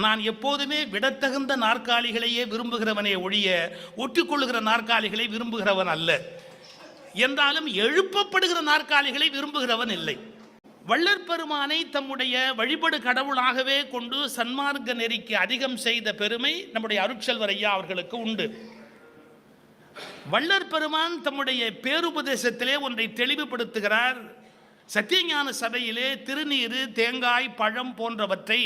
நான் எப்போதுமே விடத்தகுந்த நாற்காலிகளையே விரும்புகிறவனே ஒழிய ஒட்டிக்கொள்ளுகிற நாற்காலிகளை விரும்புகிறவன் அல்ல. என்றாலும் எழுப்பப்படுகிற நாற்காலிகளை விரும்புகிறவன் இல்லை. வள்ளற் பெருமானை தம்முடைய வழிபடு கடவுளாகவே கொண்டு சன்மார்க்க நெறிக்கு அதிகம் செய்த பெருமை நம்முடைய அருட்செல்வர் ஐயா அவர்களுக்கு உண்டு. வள்ளற் பெருமான் தம்முடைய பேருபதேசத்திலே ஒன்றை தெளிவுபடுத்துகிறார். சத்தியஞான சபையிலே திருநீரு, தேங்காய், பழம் போன்றவற்றை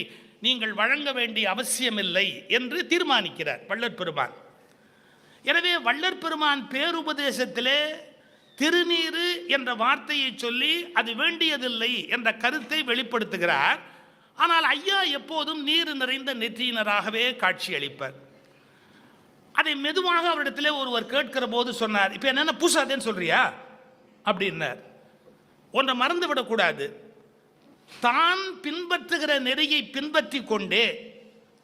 நீங்கள் வழங்க வேண்டிய அவசியமில்லை என்று தீர்மானிக்கிறார் வள்ளற் பெருமான். எனவே வள்ளற் பெருமான் பேருபதேசத்திலே திருநீரு என்ற வார்த்தையை சொல்லி அது வேண்டியதில்லை என்ற கருத்தை வெளிப்படுத்துகிறார். ஆனால் ஐயா எப்போதும் நீர் நிறைந்த நெற்றியினராகவே காட்சியளிப்பார். அதை மெதுவாக அவரிடத்தில் ஒருவர் கேட்கிற போது சொன்னார், இப்போ என்னென்ன பூசாதேன்னு சொல்றியா அப்படின்னார். ஒன்றை மறந்து விடக்கூடாது. தான் பின்பற்றுகிற நெறியை பின்பற்றி கொண்டே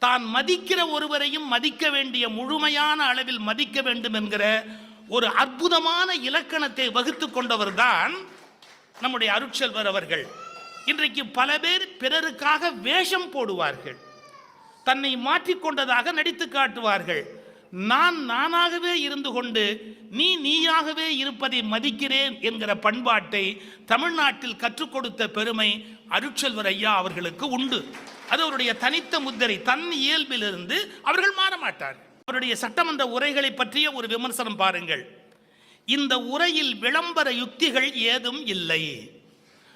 தான் மதிக்கிற ஒருவரையும் மதிக்க வேண்டிய முழுமையான அளவில் மதிக்க வேண்டும் என்கிற ஒரு அற்புதமான இலக்கணத்தை வகுத்து கொண்டவர் தான் நம்முடைய அருட்செல்வர் அவர்கள். இன்றைக்கு பல பேர் பிறருக்காக வேஷம் போடுவார்கள், தன்னை மாற்றிக்கொண்டதாக நடித்து காட்டுவார்கள். நான் நானாகவே இருந்து கொண்டு நீ நீயாகவே இருப்பதை மதிக்கிறேன் என்கிற பண்பாட்டை தமிழ்நாட்டில் கற்றுக் கொடுத்த பெருமை அருட்செல்வர் ஐயா அவர்களுக்கு உண்டு. அது அவருடைய தனித்த முத்திரை. தன் இயல்பிலிருந்து அவர்கள் மாற மாட்டார். அவருடைய சட்டமன்ற உரைகளை பற்றிய ஒரு விமர்சனம் பாருங்கள். இந்த உரையில் விளம்பர யுக்திகள் ஏதும் இல்லை.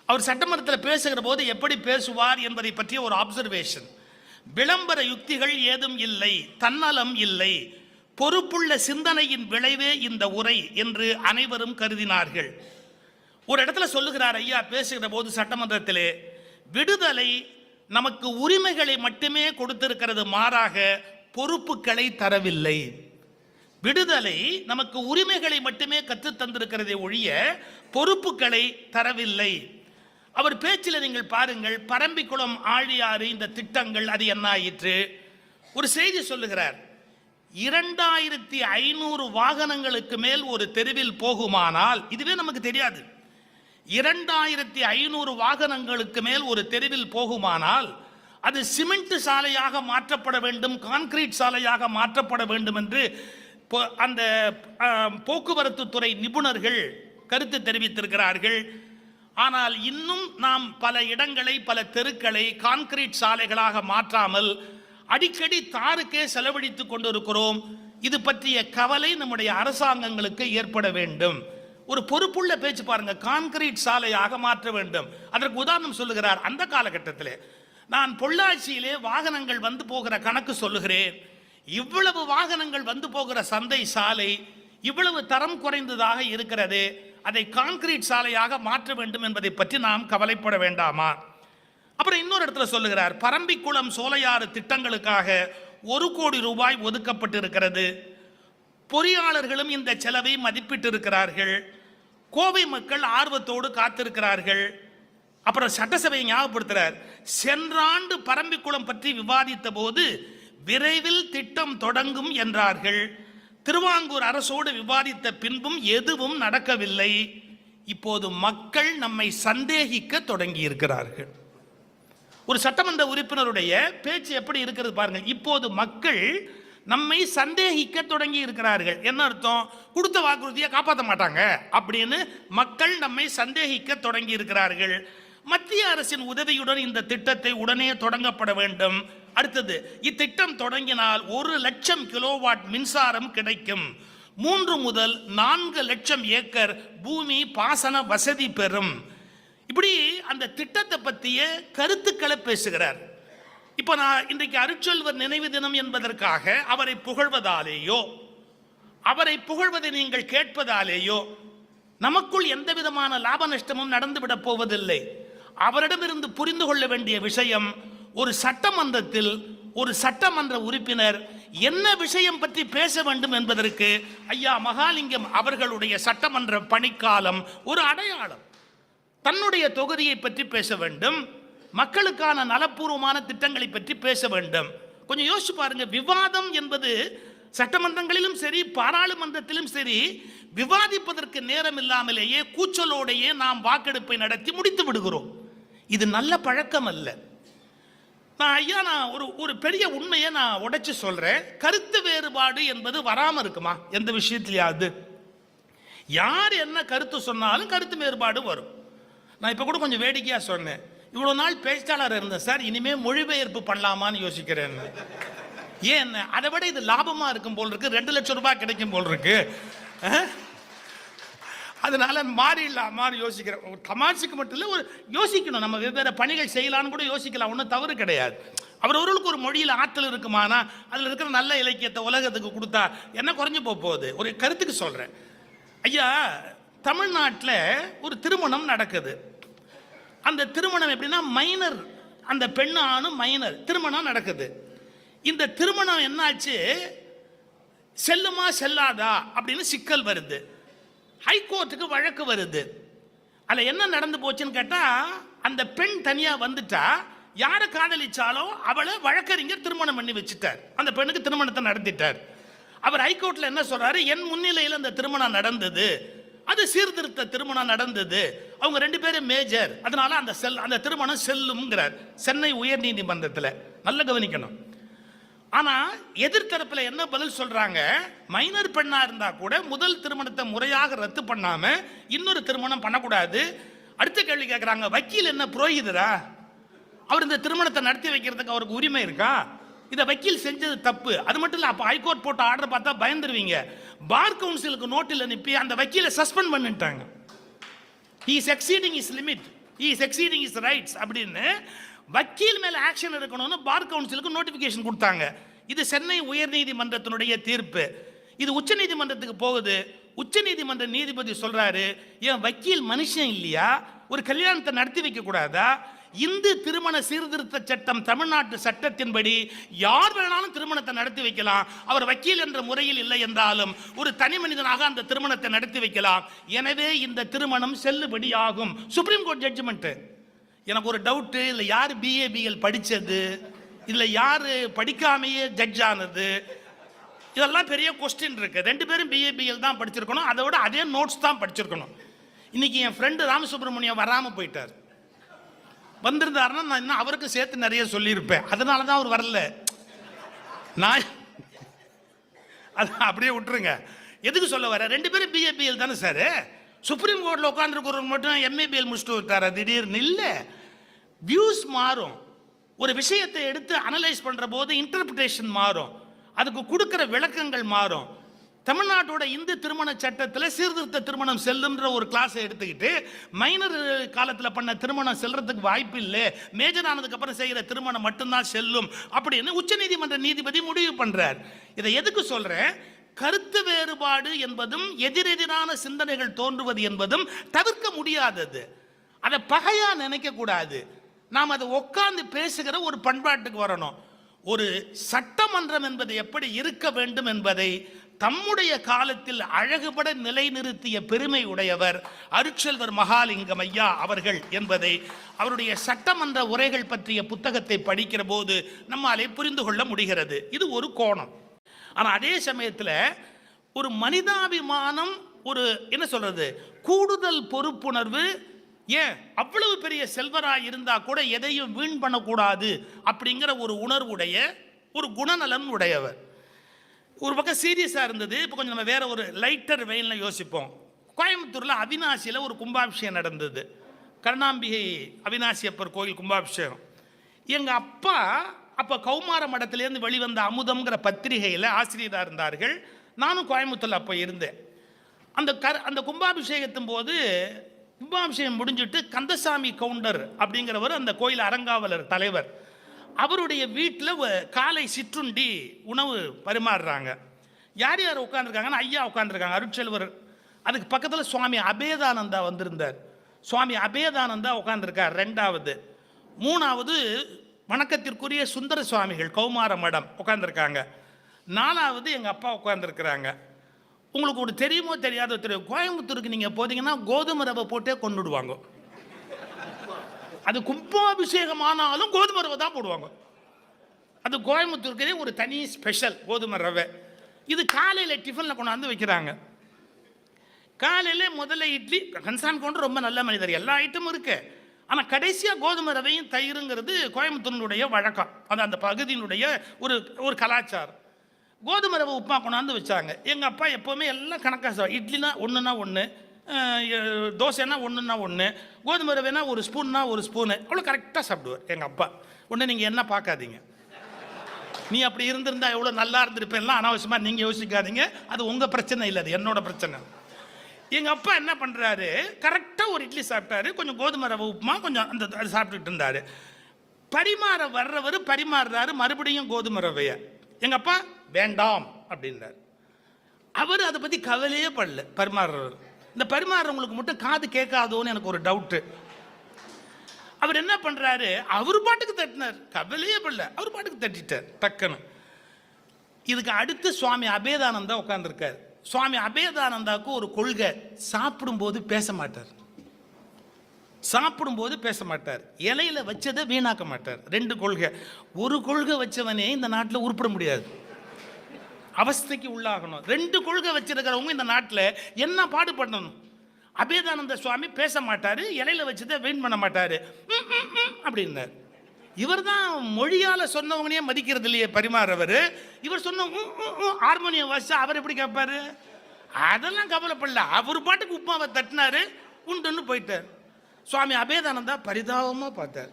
அவர் சட்டமன்றத்தில் பேசுகிற போது எப்படி பேசுவார் என்பதை பற்றிய ஒரு அப்சர்வேஷன். விளம்பர யுக்திகள் ஏதும் இல்லை, தன்னலம் இல்லை, பொறுப்புள்ள சிந்தனையின் விளைவே இந்த உரை என்று அனைவரும் கருதினார்கள். ஒரு இடத்துல சொல்லுகிறார் ஐயா பேசுகிற போது சட்டமன்றத்திலே, விடுதலை நமக்கு உரிமைகளை மட்டுமே கொடுத்திருக்கிறது, மாறாக பொறுப்புகளை தரவில்லை. விடுதலை நமக்கு உரிமைகளை மட்டுமே கற்றுத் தந்திருக்கிறதை ஒழிய பொறுப்புகளை தரவில்லை. அவர் பேச்சில் நீங்கள் பாருங்கள், பரம்பிக்குளம், ஆழியாறு இந்த திட்டங்கள் அது என்ன ஆயிற்று? ஒரு செய்தி சொல்லுகிறார், 2500 வாகனங்களுக்கு மேல் ஒரு தெருவில் போகுமானால், இதுவே நமக்கு தெரியாது, 2500 வாகனங்களுக்கு மேல் ஒரு தெருவில் போகுமானால் அது சிமெண்ட் சாலையாக மாற்றப்பட வேண்டும், கான்கிரீட் சாலையாக மாற்றப்பட வேண்டும் என்று அந்த போக்குவரத்து துறை நிபுணர்கள் கருத்து தெரிவித்திருக்கிறார்கள். ஆனால் இன்னும் நாம் பல இடங்களை, பல தெருக்களை கான்கிரீட் சாலைகளாக மாற்றாமல் அடிக்கடி தாருக்கே செலவழித்துக் கொண்டிருக்கிறோம். இது பற்றிய கவலை நம்முடைய அரசாங்கங்களுக்கு ஏற்பட வேண்டும். ஒரு பொறுப்புள்ள பேச்சு பாருங்க, கான்கிரீட் சாலையாக மாற்ற வேண்டும். அதற்கு உதாரணம் சொல்லுகிறார். அந்த காலகட்டத்தில் நான் பொள்ளாச்சியிலே வாகனங்கள் வந்து போகிற கணக்கு சொல்லுகிறேன். இவ்வளவு வாகனங்கள் வந்து போகிற சந்தை சாலை இவ்வளவு தரம் குறைந்ததாக இருக்கிறது, அதை கான்கிரீட் சாலையாக மாற்ற வேண்டும் என்பதை பற்றி நாம் கவலைப்பட வேண்டாமா? அப்புறம் இன்னொரு இடத்துல சொல்லுகிறார், பரம்பிக்குளம், சோலையாறு திட்டங்களுக்காக 1 கோடி ரூபாய் ஒதுக்கப்பட்டிருக்கிறது. பொறியாளர்களும் இந்த செலவை மதிப்பிட்டு இருக்கிறார்கள். கோவை மக்கள் ஆர்வத்தோடு காத்திருக்கிறார்கள். அப்புறம் சட்டசபையை ஞாபகப்படுத்துறார், சென்ற ஆண்டு பரம்பிக்குளம் பற்றி விவாதித்த போது விரைவில் திட்டம் தொடங்கும் என்றார்கள். திருவாங்கூர் அரசோடு விவாதித்த பின்பும் எதுவும் நடக்கவில்லை. இப்போது மக்கள் நம்மை சந்தேகிக்க தொடங்கி இருக்கிறார்கள். ஒரு சட்டமன்ற உறுப்பினருடைய பேச்சு எப்படி இருக்கிறது பாருங்க. இப்போது மக்கள் நம்மை சந்தேகிக்க தொடங்கி இருக்கிறார்கள். என்ன அர்த்தம்? கொடுத்த வாக்குறுதியை காப்பாற்ற மாட்டாங்க அப்படின்னு மக்கள் நம்மை சந்தேகிக்க தொடங்கி இருக்கிறார்கள். மத்திய அரசின் உதவியுடன் இந்த திட்டத்தை உடனே தொடங்கப்பட வேண்டும். அடுத்தது, இத்திட்டம் தொடங்கினால் 1 லட்சம் கிலோவாட் மின்சாரம் கிடைக்கும். 3 முதல் 4 லட்சம் ஏக்கர் பூமி பாசன வசதி பெறும். இப்படி அந்த திட்டத்தை பற்றிய கருத்துக்களை பேசுகிறார். இப்போ நான் இன்றைக்கு அருட்செல்வர் நினைவு தினம் என்பதற்காக அவரை புகழ்வதாலேயோ, அவரை புகழ்வதை நீங்கள் கேட்பதாலேயோ நமக்குள் எந்த விதமான லாப நஷ்டமும் நடந்துவிடப் போவதில்லை. அவரிடமிருந்து புரிந்து கொள்ள வேண்டிய விஷயம், ஒரு சட்டமன்றத்தில் ஒரு சட்டமன்ற உறுப்பினர் என்ன விஷயம் பற்றி பேச வேண்டும் என்பதற்கு ஐயா மகாலிங்கம் அவர்களுடைய சட்டமன்ற பணிக்காலம் ஒரு அடையாளம். தன்னுடைய தொகுதியை பற்றி பேச வேண்டும், மக்களுக்கான நலப்பூர்வமான திட்டங்களை பற்றி பேச வேண்டும். கொஞ்சம் யோசிச்சு பாருங்க, விவாதம் என்பது சட்டமன்றங்களிலும் சரி பாராளுமன்றத்திலும் சரி விவாதிப்பதற்கு நேரம் இல்லாமலேயே கூச்சலோடையே நாம் வாக்கெடுப்பை நடத்தி முடித்து விடுகிறோம். இது நல்ல பழக்கம் அல்ல. நான் ஒரு பெரிய உண்மையை நான் உடைச்சு சொல்றேன். கருத்து வேறுபாடு என்பது வராம இருக்குமா எந்த விஷயத்திலயாவது? யார் என்ன கருத்து சொன்னாலும் கருத்து வேறுபாடு வரும். நான் இப்ப கூட கொஞ்சம் வேடிக்கையா சொன்னேன், இவ்வளவு நாள் பேச்சாளர் இருந்தேன் சார், இனிமே மொழிபெயர்ப்பு பண்ணலாமான்னு யோசிக்கிறேன். ஏன் அதை விட இது லாபமா இருக்கும் போல் இருக்கு, 2 லட்சம் ரூபாய் கிடைக்கும் போல் இருக்கு, அதனால மாறிடலாமான்னு யோசிக்கிறேன். தமாஷுக்கு மட்டும் இல்லை, ஒரு யோசிக்கணும், நம்ம வெவ்வேறு பணிகள் செய்யலான்னு கூட யோசிக்கலாம், ஒன்றும் தவறு கிடையாது. அவரவர்களுக்கு ஒரு மொழியில் ஆற்றல் இருக்குமானா அதில் இருக்கிற நல்ல இலக்கியத்தை உலகத்துக்கு கொடுத்தா என்ன குறைஞ்சு போகுது? ஒரு கருத்துக்கு சொல்கிறேன் ஐயா. தமிழ்நாட்டில் ஒரு திருமணம் நடக்குது. அந்த திருமணம் எப்படின்னா மைனர், அந்த பெண்ணு ஆணும் மைனர் திருமணம் நடக்குது. இந்த திருமணம் என்னாச்சு, செல்லுமா செல்லாதா அப்படின்னு சிக்கல் வருது. ஹைகோர்ட்டுக்கு வழக்கு வருது. அதில் என்ன நடந்து போச்சுன்னு கேட்டால், அந்த பெண் தனியாக வந்துட்டா, யாரை காதலிச்சாலும் அவளை வழக்கறிஞர் திருமணம் பண்ணி வச்சுட்டார், அந்த பெண்ணுக்கு திருமணத்தை நடத்திட்டார். அவர் ஹைகோர்ட்டில் என்ன சொல்றாரு, என் முன்னிலையில் அந்த திருமணம் நடந்தது, அது சீர்திருத்த திருமணம் நடந்தது, அவங்க 2 பேரும் மேஜர், அதனால அந்த திருமணம் செல்லும்ங்கிறார் சென்னை உயர் நீதிமன்றத்தில். நல்ல கவனிக்கணும். ஆனா எதிர்த்தரப்புல என்ன பதில் சொல்றாங்க, மைனர் பெண்ணா இருந்தா கூட முதல் திருமணத்தை முறையாக ரத்து பண்ணாம இன்னொரு திருமணம் பண்ணக்கூடாது. அடுத்த கேள்வி கேட்கறாங்க, வக்கீல் என்ன புரோகிதரா? அவர் இந்த திருமணத்தை நடத்தி வைக்கிறதுக்கு அவருக்கு உரிமை இருக்கா? இதை வக்கீல் செஞ்சது தப்பு. அது மட்டும் இல்ல, அப்ப ஹைகோர்ட் போட்ட ஆர்டர் பார்த்தா பயந்துருவீங்க. பார் கவுன்சிலுக்கு நோட்டில் அனுப்பி அந்த வக்கீலை சஸ்பெண்ட் பண்ணிட்டாங்க. he is exceeding his limit, he is exceeding his rights அப்படின்னு வக்கீல் மேல ஆக்ஷன் எடுக்கணும்னு பார் கவுன்சிலுக்கு நோட்டிபிகேஷன் கொடுத்தாங்க. இது சென்னை உயர்நீதிமன்றத்தினுடைய தீர்ப்பு. இது உச்ச நீதிமன்றத்துக்கு போகுது. உச்ச நீதிமன்ற நீதிபதி சொல்றாரு, ஏன் வக்கீல் மனுஷன் இல்லையா? ஒரு கல்யாணத்தை நடத்தி வைக்க கூடாதா? இந்து திருமண சீர்திருத்த சட்டம், தமிழ்நாட்டு சட்டத்தின்படி யார் வேணாலும் திருமணத்தை நடத்தி வைக்கலாம். அவர் வக்கீல் என்ற முறையில் இல்லை என்றாலும் ஒரு தனி மனிதனாக அந்த திருமணத்தை நடத்தி வைக்கலாம். எனவே இந்த திருமணம் செல்லுபடி ஆகும். Supreme court judgment. எனக்கு ஒரு டவுட்டு, இல்லை யார் பிஏபிஎல் படித்தது, இல்லை யார் படிக்காமையே ஜட்ஜ் ஆனது, இதெல்லாம் பெரிய கொஸ்டின் இருக்கு. 2 பேரும் பிஏபிஎல் தான் படிச்சிருக்கணும், அதை விட அதே நோட்ஸ் தான் படிச்சிருக்கணும். இன்னைக்கு என் ஃப்ரெண்டு ராமசுப்ரமணியம் வராமல் போயிட்டார். வந்திருந்தாருன்னா நான் இன்னும் அவருக்கு சேர்த்து நிறைய சொல்லியிருப்பேன். அதனால தான் அவர் வரல. நான் அது அப்படியே விட்டுருங்க. எதுக்கு சொல்ல வர, 2 பேரும் பிஏபிஎல் தானே சார். சுப்ரீம் கோர்ட்டில் உட்காந்துருக்கிறவங்க மட்டும் எம்ஏபிஎல் முடிச்சுட்டு விட்டாரா திடீர்னு? இல்லை, வியூஸ் மாறும். ஒரு விஷயத்தை எடுத்து அனலைஸ் பண்ற போது இன்டர்பிரேஷன் மாறும், அதுக்கு கொடுக்கிற விளக்கங்கள் மாறும். தமிழ்நாட்டோட இந்து திருமண சட்டத்தில் சீர்திருத்த திருமணம் செல்லும்ன்ற ஒரு கிளாஸை எடுத்துக்கிட்டு மைனர் காலத்தில் பண்ண திருமணம் செல்றதுக்கு வாய்ப்பு இல்லை, மேஜர் ஆனதுக்கு அப்புறம் செய்கிற திருமணம் மட்டும்தான் செல்லும் அப்படின்னு உச்சநீதிமன்ற நீதிபதி முடிவு பண்றார். இதை எதுக்கு சொல்றேன், கருத்து வேறுபாடு என்பதும் எதிரெதிரான சிந்தனைகள் தோன்றுவது என்பதும் தவிர்க்க முடியாதது. அதை பகையா நினைக்க கூடாது. நாம் அதை உட்கார்ந்து பேசுகிற ஒரு பண்பாட்டுக்கு வரணும். ஒரு சட்டமன்றம் என்பது எப்படி இருக்க வேண்டும் என்பதை தம்முடைய காலத்தில் அழகுபட நிலைநிறுத்திய பெருமை உடையவர் அருட்செல்வர் மகாலிங்கம் ஐயா அவர்கள் என்பதை அவருடைய சட்டமன்ற உரைகள் பற்றிய புத்தகத்தை படிக்கிற போது நம்மாலே புரிந்து கொள்ள முடிகிறது. இது ஒரு கோணம். ஆனால் அதே சமயத்தில் ஒரு மனிதாபிமானம், ஒரு என்ன சொல்றது, கூடுதல் பொறுப்புணர்வு, ஏன் அவ்வளவு பெரிய செல்வராய் இருந்தா கூட எதையும் வீண் பண்ணக்கூடாது அப்படிங்கிற ஒரு உணர்வுடைய ஒரு குணநலன் உடையவர். ஒரு பக்கம் சீரியஸாக இருந்தது. இப்போ கொஞ்சம் நம்ம வேற ஒரு லைட்டர் வெயிலில் யோசிப்போம். கோயம்புத்தூரில் அவினாசியில் ஒரு கும்பாபிஷேகம் நடந்தது. கருணாம்பிகை அவினாசி அப்பர் கோயில் கும்பாபிஷேகம். எங்கள் அப்பா அப்போ கௌமார மடத்திலேருந்து வெளிவந்த அமுதம்ங்கிற பத்திரிகையில் ஆசிரியராக இருந்தார்கள். நானும் கோயம்புத்தூரில் அப்போ இருந்தேன். அந்த கும்பாபிஷேகத்தின் போது கும்பாபிஷேகம் முடிஞ்சுட்டு கந்தசாமி கவுண்டர் அப்படிங்கிறவர் அந்த கோயில் அறங்காவலர் தலைவர், அவருடைய வீட்டில் காலை சிற்றுண்டி உணவு பரிமாறுறாங்க. யார் யார் உட்காந்துருக்காங்கன்னா, ஐயா உட்காந்துருக்காங்க அருட்செல்வர். அதுக்கு பக்கத்தில் சுவாமி அபேதானந்தா வந்திருந்தார். சுவாமி அபேதானந்தா உட்காந்துருக்கார் 2வது. 3வது வணக்கத்திற்குரிய சுந்தர சுவாமிகள் கௌமார மடம் உட்காந்துருக்காங்க. 4வது எங்கள் அப்பா உட்காந்துருக்குறாங்க. உங்களுக்கு ஒரு தெரியுமோ தெரியாதோ தெரியும், கோயம்புத்தூருக்கு நீங்கள் போதீங்கன்னா கோதுமை ரவை போட்டே கொண்டுடுவாங்க. அது கும்பாபிஷேகம் ஆனாலும் கோதுமை ரவை தான் போடுவாங்க. அது கோயம்புத்தூருக்கே ஒரு தனி ஸ்பெஷல் கோதுமை ரவை. இது காலையில் டிஃபனில் கொண்டாந்து வைக்கிறாங்க. காலையில் முதல்ல இட்லி, கன்சாமி கவுண்டர் ரொம்ப நல்ல மனிதர், எல்லா ஐட்டமும் இருக்கு. ஆனால் கடைசியாக கோதுமை ரவையும் தயிருங்கிறது கோயம்புத்தூரினுடைய வழக்கம். அது அந்த பகுதியினுடைய ஒரு ஒரு கலாச்சாரம். கோதுமை ரவை உப்புமா கொண்டாந்து வச்சாங்க. எங்கள் அப்பா எப்போவுமே எல்லாம் கணக்காக சார், இட்லினா ஒன்றுனா ஒன்று, தோசைனா ஒன்றுனா ஒன்று, கோதுமை ரவைனா ஒரு ஸ்பூன்னா ஒரு ஸ்பூனு, அவ்வளோ கரெக்டாக சாப்பிடுவார் எங்கள் அப்பா. ஒன்று நீங்கள் என்ன பார்க்காதீங்க, நீ அப்படி இருந்திருந்தா எவ்வளோ நல்லா இருந்திருப்பேன்லாம் அனாவசியமாக நீங்கள் யோசிக்காதீங்க. அது உங்கள் பிரச்சனை இல்லை, அது என்னோட பிரச்சனை. எங்கள் அப்பா என்ன பண்ணுறாரு, கரெக்டாக ஒரு இட்லி சாப்பிட்டாரு, கொஞ்சம் கோதுமை ரவை உப்புமா கொஞ்சம் அந்த அது சாப்பிட்டுட்டு இருந்தார். பரிமாற வர்றவர் பரிமாறுறாரு மறுபடியும் கோதுமை ரவையை. எங்கள் அப்பா வேண்டாம் அப்படின்றார். அவர் அதை பற்றி கவலையே படல. பரிமாறுறவர், இந்த பரிமாறுறவங்களுக்கு மட்டும் காது கேட்காதோன்னு எனக்கு ஒரு டவுட்டு. அவர் என்ன பண்ணுறாரு, அவர் பாட்டுக்கு தட்டினார், கவலையே படல, அவர் பாட்டுக்கு தட்டிட்டார் டக்குன்னு. இதுக்கு அடுத்து சுவாமி அபேதானந்தா உட்காந்துருக்கார். சுவாமி அபேதானந்தாவுக்கு ஒரு கொள்கை, சாப்பிடும்போது பேச மாட்டார். சாப்பிடும்போது பேச மாட்டார், இலையில வச்சதை வீணாக்க மாட்டார். ரெண்டு கொள்கை. ஒரு கொள்கை வச்சவனே இந்த நாட்டில் உருப்பிட முடியாது, அவஸ்தைக்கு உள்ளாகணும். ரெண்டு கொள்கை வச்சிருக்கிறவங்க இந்த நாட்டில் என்ன பாடுபடணும். அபேதானந்த சுவாமி பேச மாட்டார், இலையில வச்சதை வீண் பண்ண மாட்டார் அப்படின்னார். இவர் தான் மொழியால் சொன்னவங்களையே மதிக்கிறது இல்லையே பரிமாறவர். இவர் சொன்ன ஹார்மோனியம் வாசிச்சா அவர் எப்படி கேட்பாரு? அதெல்லாம் கவலைப்படல, அவர் பாட்டுக்கு உப்பாவை தட்டினாரு, உண்டுன்னு போயிட்டார். சுவாமி அபேதானந்தா பரிதாபமாக பார்த்தார்.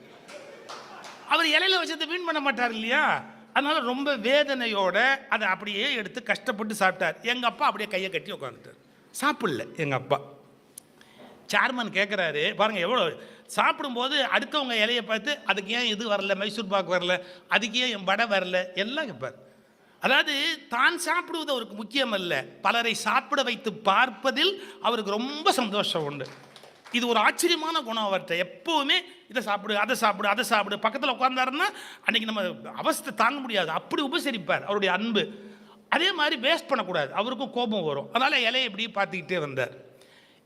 அவர் இலையில வச்சதை வீண் பண்ண மாட்டார் இல்லையா, அதனால ரொம்ப வேதனையோட அதை அப்படியே எடுத்து கஷ்டப்பட்டு சாப்பிட்டார். எங்கள் அப்பா அப்படியே கையை கட்டி உட்காந்துட்டார், சாப்பிடல. எங்கள் அப்பா சேர்மன் கேட்குறாரு, பாருங்கள் எவ்வளோ சாப்பிடும்போது அடுத்தவங்க இலையை பார்த்து அதுக்கு ஏன் இது வரல, மைசூர் பாக்கு வரல, அதுக்கு ஏன் என் வடை வரல, எல்லாம் கேட்பார். அதாவது தான் சாப்பிடுவது அவருக்கு முக்கியம் அல்ல, பலரை சாப்பிட வைத்து பார்ப்பதில் அவருக்கு ரொம்ப சந்தோஷம் உண்டு. இது ஒரு ஆச்சரியமான குணம் அவர்கிட்ட. எப்போவுமே இதை சாப்பிடு, அதை சாப்பிடு, அதை சாப்பிடு, பக்கத்தில் உட்கார்ந்தாருன்னா அன்றைக்கி நம்ம அவஸ்தை தாங்க முடியாது, அப்படி உபசரிப்பார். அவருடைய அன்பு அதே மாதிரி வேஸ்ட் பண்ணக்கூடாது, அவருக்கும் கோபம் வரும். அதனால் இலையை இப்படி பார்த்துக்கிட்டே வந்தார்.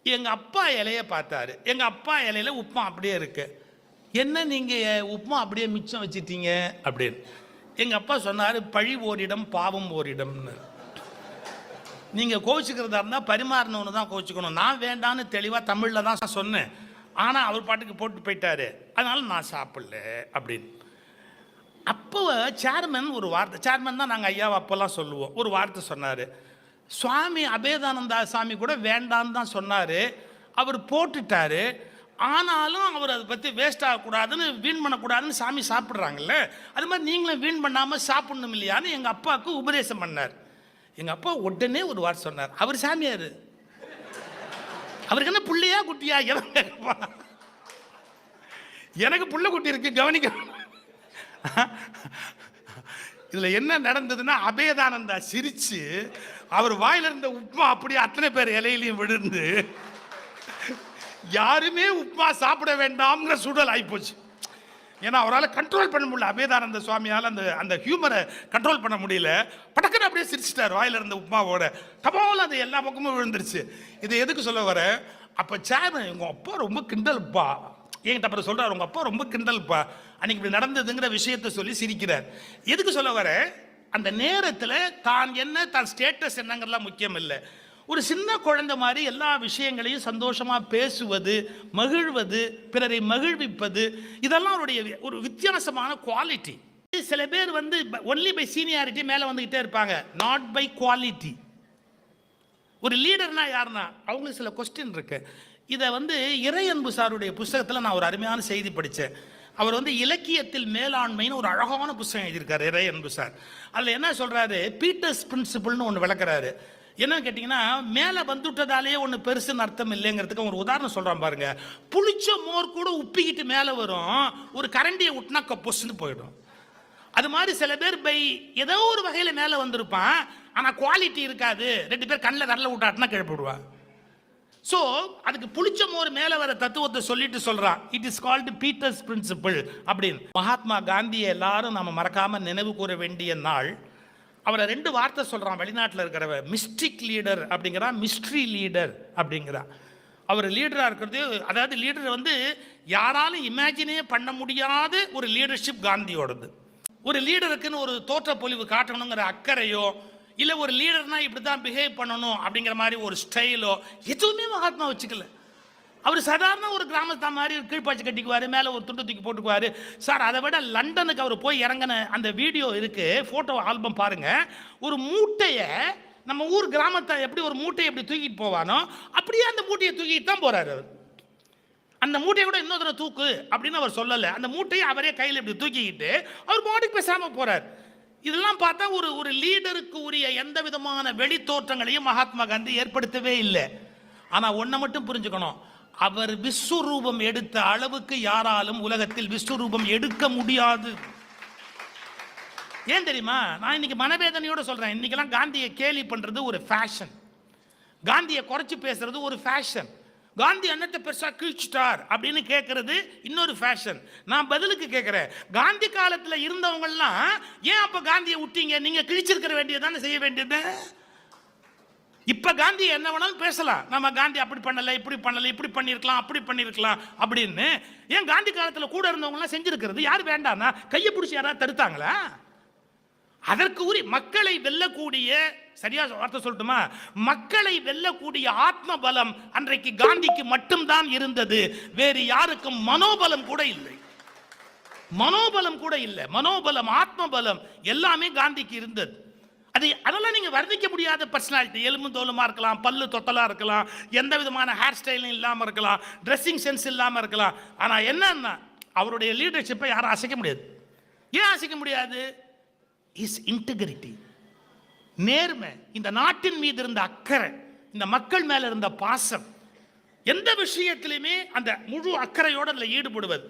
எங்கள் அப்பா இலையை பார்த்தாரு. எங்கள் அப்பா இலையில உப்புமா அப்படியே இருக்கு. என்ன நீங்கள் உப்புமா அப்படியே மிச்சம் வச்சிட்டீங்க அப்படின்னு. எங்கள் அப்பா சொன்னார், பழி ஓரிடம் பாவம் ஓரிடம்னு. நீங்கள் கோவிச்சுக்கிறதா இருந்தால் பரிமாறினவனு தான் கோவிச்சுக்கணும். நான் வேண்டான்னு தெளிவாக தமிழில் தான் சொன்னேன், ஆனால் அவர் பாட்டுக்கு போட்டு போயிட்டாரு, அதனால நான் சாப்பிடல அப்படின்னு. அப்போ சேர்மன் ஒரு வார்த்தை, சேர்மன் தான் நாங்கள் ஐயாவை அப்போல்லாம் சொல்லுவோம், ஒரு வார்த்தை சொன்னார். சுவாமி அபேதானந்தா சாமி கூட வேண்டான்னு தான் சொன்னார், அவர் போட்டுட்டாரு. ஆனாலும் அவர் அதை பற்றி வேஸ்ட் ஆகக்கூடாதுன்னு, வீண் பண்ணக்கூடாதுன்னு சாமி சாப்பிட்றாங்கல்ல, அது மாதிரி நீங்களும் வீண் பண்ணாமல் சாப்பிடணும் இல்லையான்னு எங்கள் அப்பாவுக்கு உபதேசம் பண்ணார். எங்கள் அப்பா உடனே ஒரு வார்த்தை சொன்னார், அவர் சாமியார், அவருக்கு என்ன புள்ளையா குட்டியா? எனக்கு புள்ள குட்டி இருக்கு, கவனிக்க. இதில் என்ன நடந்ததுன்னா, அபேதானந்தா சிரிச்சு அவர் வாயில இருந்த உப்புமா அப்படியே அத்தனை பேர் இலையிலையும் விழுந்து யாருமே உப்புமா சாப்பிட வேண்டாம்ங்கிற சூழல் ஆகிப்போச்சு. ஏன்னா அவரால் கண்ட்ரோல் பண்ண முடியல, அபேதானந்த சுவாமியால் அந்த அந்த ஹியூமரை கண்ட்ரோல் பண்ண முடியல. படக்குன்னு அப்படியே சிரிச்சிட்டார் வாயில இருந்த உப்புமாவோட, டபால் அது எல்லா பக்கமும் விழுந்துருச்சு. இதை எதுக்கு சொல்ல வர, அப்போ சேர்மன் உங்கள் அப்பா ரொம்ப கிண்டல்ப்பா என்கிட்ட அப்புறம் சொல்கிறார், உங்கள் அப்பா ரொம்ப கிண்டல்ப்பா அன்னைக்கு இப்படி நடந்ததுங்கிற விஷயத்தை சொல்லி சிரிக்கிறார். எதுக்கு சொல்ல வர, அந்த நேரத்தில் தான் என்ன, தான் ஸ்டேட்டஸ் என்னங்கிறலாம் முக்கியம் இல்லை. ஒரு சின்ன குழந்தை மாதிரி எல்லா விஷயங்களையும் சந்தோஷமாக பேசுவது, மகிழ்வது, பிறரை மகிழ்விப்பது, இதெல்லாம் அவருடைய ஒரு வித்தியாசமான குவாலிட்டி. சில பேர் வந்து ஒன்லி பை சீனியாரிட்டி மேலே வந்துக்கிட்டே இருப்பாங்க, நாட் பை குவாலிட்டி. ஒரு லீடர்னா யாருன்னா அவங்களுக்கு சில கொஸ்டின் இருக்கு. இதை வந்து இறையன்பு சாருடைய புஸ்தகத்தில் நான் ஒரு அருமையான செய்தி படித்தேன். அவர் வந்து இலக்கியத்தில் மேலாண்மைன்னு ஒரு அழகான புஸ்தகம் எழுதியிருக்காரு இறையன்பு சார். அதில் என்ன சொல்கிறாரு, பீட்டர்ஸ் பிரின்சிபிள்னு ஒன்று விளக்குறாரு. என்னன்னு கேட்டிங்கன்னா, மேலே வந்துவிட்டதாலே ஒன்று பெருசுன்னு அர்த்தம் இல்லைங்கிறதுக்கு ஒரு உதாரணம் சொல்கிறான் பாருங்க. புளிச்ச மோர் கூட உப்பிக்கிட்டு மேலே வரும், ஒரு கரண்டியை விட்டுனா கப்போஸ்ன்னு போயிடும். அது மாதிரி சில பேர் பை ஏதோ ஒரு வகையில் மேலே வந்திருப்பான், ஆனால் குவாலிட்டி இருக்காது. ரெண்டு பேர் கண்ணில் வரல விட்டாட்டினா கிழப்பிடுவான். ஸோ அதுக்கு புளிச்ச மோர் மேலே வர தத்துவத்தை சொல்லிட்டு சொல்கிறான், it is called Peter's principle அப்படின்னு. மகாத்மா காந்தியை எல்லாரும் நம்ம மறக்காமல் நினைவு கூற வேண்டிய நாள். அவரை ரெண்டு வார்த்தை சொல்கிறான் வெளிநாட்டில் இருக்கிறவ, மிஸ்டிக் லீடர் அப்படிங்கிறான், மிஸ்ட்ரி லீடர் அப்படிங்கிறான். அவர் லீடராக இருக்கிறது, அதாவது லீடர் வந்து யாராலும் இமேஜினே பண்ண முடியாத ஒரு லீடர்ஷிப் காந்தியோடது. ஒரு லீடருக்குன்னு ஒரு தோற்ற பொலிவு காட்டணுங்கிற அக்கறையோ, இல்லை ஒரு லீடர்னா இப்படி தான் பிஹேவ் பண்ணணும் அப்படிங்கிற மாதிரி ஒரு ஸ்டைலோ எதுவுமே மகாத்மா வச்சுக்கல. அவர் சாதாரண ஒரு கிராமத்தா மாதிரி கீழ்ப்பாய்ச்சி கட்டிக்குவாரு, மேலே ஒரு துண்டு தூக்கி போட்டுக்குவாரு. சார் அதை விட லண்டனுக்கு அவர் போய் இறங்கின அந்த வீடியோ இருக்கு, ஃபோட்டோ ஆல்பம் பாருங்க. ஒரு மூட்டையை நம்ம ஊர் கிராமத்தை எப்படி ஒரு மூட்டையை எப்படி தூக்கிட்டு போவானோ அப்படியே அந்த மூட்டையை தூக்கிட்டு தான் போறாரு அவர். அந்த மூட்டையை கூட இன்னொரு தடவை தூக்கு அப்படின்னு அவர் சொல்லலை. அந்த மூட்டையை அவரே கையில் இப்படி தூக்கிக்கிட்டு அவர் பாட்டுக்கு பேசாமல் போறார். இதெல்லாம் பார்த்தா ஒரு லீடருக்கு உரிய எந்த விதமான வெளி தோற்றங்களையும் மகாத்மா காந்தி ஏற்படுத்தவே இல்லை. ஆனால் ஒன்றை மட்டும் புரிஞ்சுக்கணும், அவர் விஸ்வரூபம் எடுத்த அளவுக்கு யாராலும் உலகத்தில் விஸ்வரூபம் எடுக்க முடியாது. ஏன் தெரியுமா? நான் இன்னைக்கு மனவேதனையோட சொல்றேன். இன்னைக்கெல்லாம் காந்தியை கேலி பண்றது ஒரு ஃபேஷன், காந்தியை குறைச்சி பேசுறது ஒரு ஃபேஷன், காந்தி அன்னத்தை பெருசா கிழிச்சிட்டார் அப்படின்னு கேட்கறது இன்னொரு ஃபேஷன். நான் பதிலுக்கு கேட்கிறேன், காந்தி காலத்துல இருந்தவங்கலாம் ஏன் அப்ப காந்தியை விட்டீங்க? நீங்க கிழிச்சிருக்கிற வேண்டியதானே செய்ய வேண்டியது. இப்ப காந்தி என்ன வேணாலும் பேசலாம், நம்ம காந்தி அப்படி பண்ணல, இப்படி பண்ணல, இப்படி பண்ணிருக்கலாம், அப்படி பண்ணிருக்கலாம் அப்படின்னு. ஏன் காந்தி காலத்துல கூட இருந்தவங்க எல்லாம் செஞ்சிருக்கிறது யார் வேண்டாம்னா கையை பிடிச்சி யாராவது தடுத்தாங்களா? அதற்கு உரிய மக்களை வெல்லக்கூடிய, சரியா வார்த்தை சொல்லட்டுமா, மக்களை வெல்லக்கூடிய ஆத்ம பலம் அன்றைக்கு காந்திக்கு மட்டும்தான் இருந்தது. வேறு யாருக்கும் மனோபலம் கூட இல்லை, மனோபலம் கூட இல்லை. மனோபலம், ஆத்ம பலம் எல்லாமே காந்திக்கு இருந்தது. அதெல்லாம் நீங்க வர்ணிக்க முடியாத பர்சனாலிட்டி. எலும்பு தோலுமா இருக்கலாம், பல்லு தொத்தலா இருக்கலாம், எந்த விதமான ஹேர் ஸ்டைலும் இல்லாம இருக்கலாம், ட்ரெஸ்ஸிங் சென்ஸ் இல்லாம இருக்கலாம். ஆனா என்னன்னா அவருடைய லீடர்ஷிப்பை யாரும் அசைக்க முடியாது. ஏன் அசைக்க முடியாது? இஸ் இன்டெகிரிட்டி, நேர்மை, இந்த நாட்டின் மீது இருந்த அக்கறை, இந்த மக்கள் மேல இருந்த பாசம், எந்த விஷயத்திலுமே அந்த முழு அக்கறையோடு அதில் ஈடுபடுவது.